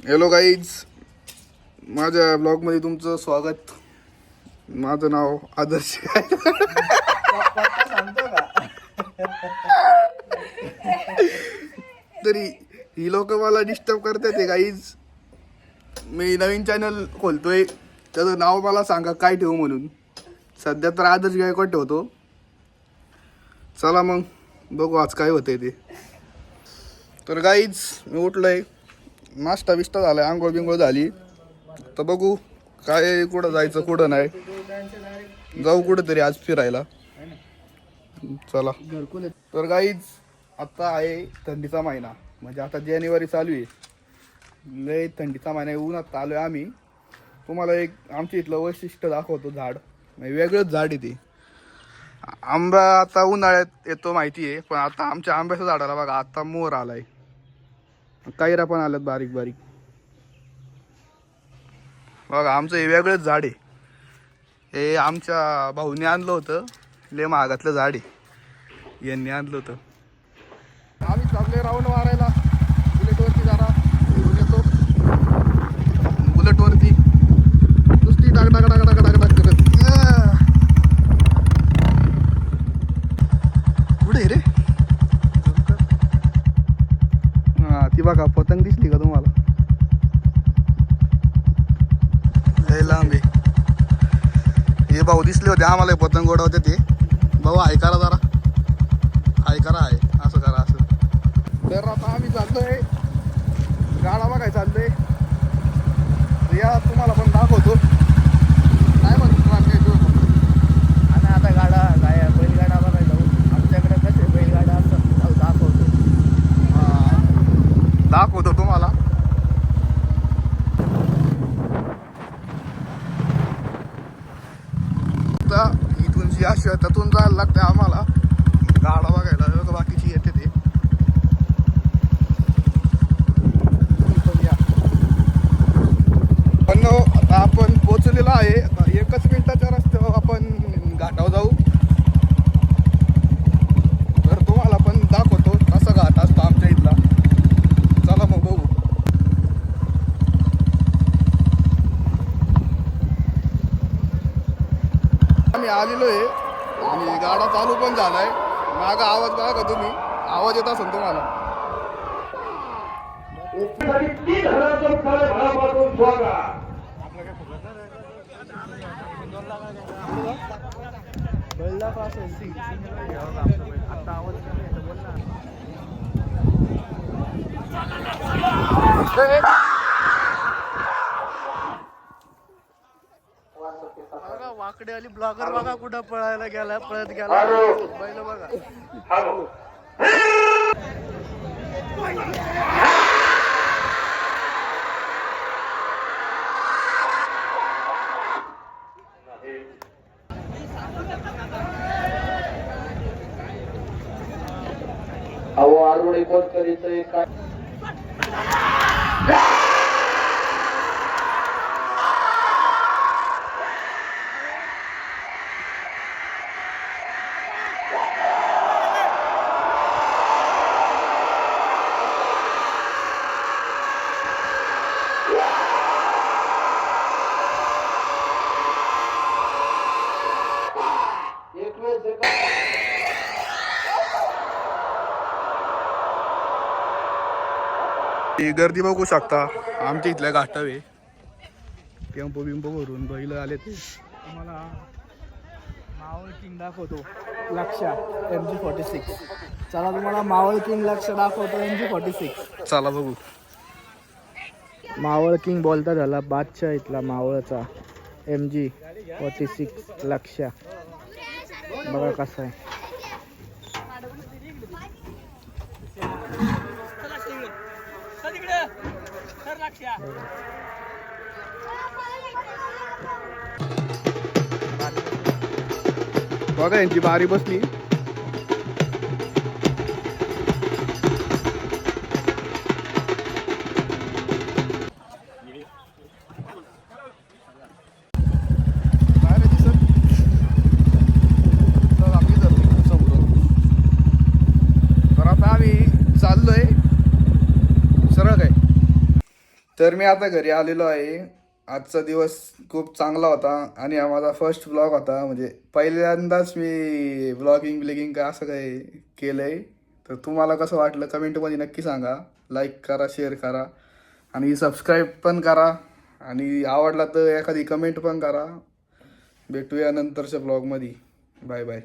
Hello guys, माझ्या ब्लॉगमध्ये तुमचं स्वागत. माझं नाव आदर्श आहे. तरी ही लोक मला डिस्टर्ब करतात ते गाईज. मी नवीन चॅनल खोलतोय, त्याचं नाव मला सांगा काय ठेवू म्हणून. सध्या तर आदर्श गायकवाड ठेवतो. चला मग बघू आज काय होतंय ते. तर गाईज मी उठलोय, नाश्ता बिष्टा झालाय, आंघोळ बिंघोळ झाली. तर बघू काय कुठं जायचं कुठं नाही. जाऊ कुठेतरी आज फिरायला. चला. तर गाईज आता आहे थंडीचा महिना, म्हणजे आता जानेवारी चालू आहे. लय थंडीचा महिना आहे, उन्हात आलोय आम्ही. तुम्हाला एक आमच्या इथलं वैशिष्ट्य दाखवतो. झाड म्हणजे वेगळंच झाड आहे ते. आंबा आता उन्हाळ्यात येतो माहिती आहे, पण आता आमच्या आंब्याच्या झाडाला बघा आता मोर आलाय, कायरा पण आल्यात बारीक बारीक. बघा आमचं हे वेगळंच झाड आहे. हे आमच्या भाऊने आणलं होतं, लय महागातलं झाड आहे, यांनी आणलं होतं. आम्ही चाललोय राऊंड मारायला बुलेटवरती. जरा फिरून येतो बुलेटवरती, नुसती डाग डाग डाग डाग डाग डाग करत. कुठे रे? हा ती बघा पतंग दिसली का तुम्हाला? लय लांब आहे. हे भाऊ दिसले होते आम्हाला पतंग उडवते ते. भाऊ हाय करा जरा, हाय करा, हाय असं करा असं. तर आता आम्ही चाललोय गाडा बघाय चाललोय. या तुम्हाला पण दाखवतो. काय म्हणतो आम्ही आता गाडा काय बैलगाडा बघायला जाऊ. आमच्याकडे कसे बैलगाडा असतात दाखवतो. दाखवतो तुम्हाला. इथून जी अशी त्यातून जायला लागते आम्हाला गाडा बघायला. बाकीची येते ते पण आता आपण पोचलेलो आहे. एकच मिनिटाच्या रस्त्यावर आपण घाटावर जाऊ. तर तुम्हाला पण दाखवतो कसा घाट असतो आमच्या इथला. चला मग बघू. आम्ही आलेलो आहे आणि गाडा चालू पण झालाय. मागा आवाज बघा तुम्ही, आवाज येत असेल तुम्हाला. वाकडे आली ब्लॉगर बघा कुठं पळायला गेला, पळत गेला बैल बघा. अहो आरोडे कोण करीत काय? एक वेळ गर्दी बघू शकता आमच्या इथल्या घाटावे. टेम्पो बिंपो भरून बैल आले ते. तुम्हाला मावळ किंग दाखवतो. लक्ष MG46. चला तुम्हाला मावळ किंग लक्ष दाखवतो. MG46. चला बघू. मावळ किंग बोलता झाला बादशाह इथला मावळचा. MG46 लक्ष बघा कसा आहे. बघा यांची बारी बसली. तर मी आता घरी आलेलो आहे. आजचा दिवस खूप चांगला होता आणि हा माझा फर्स्ट ब्लॉग होता. म्हणजे पहिल्यांदाच मी ब्लॉगिंग का असं काही केलं आहे. तर तुम्हाला कसं वाटलं कमेंटमध्ये नक्की सांगा. लाईक करा, शेअर करा आणि सबस्क्राईब पण करा. आणि आवडला तर एखादी कमेंट पण करा. भेटूया नंतरच्या ब्लॉगमध्ये. Bye bye.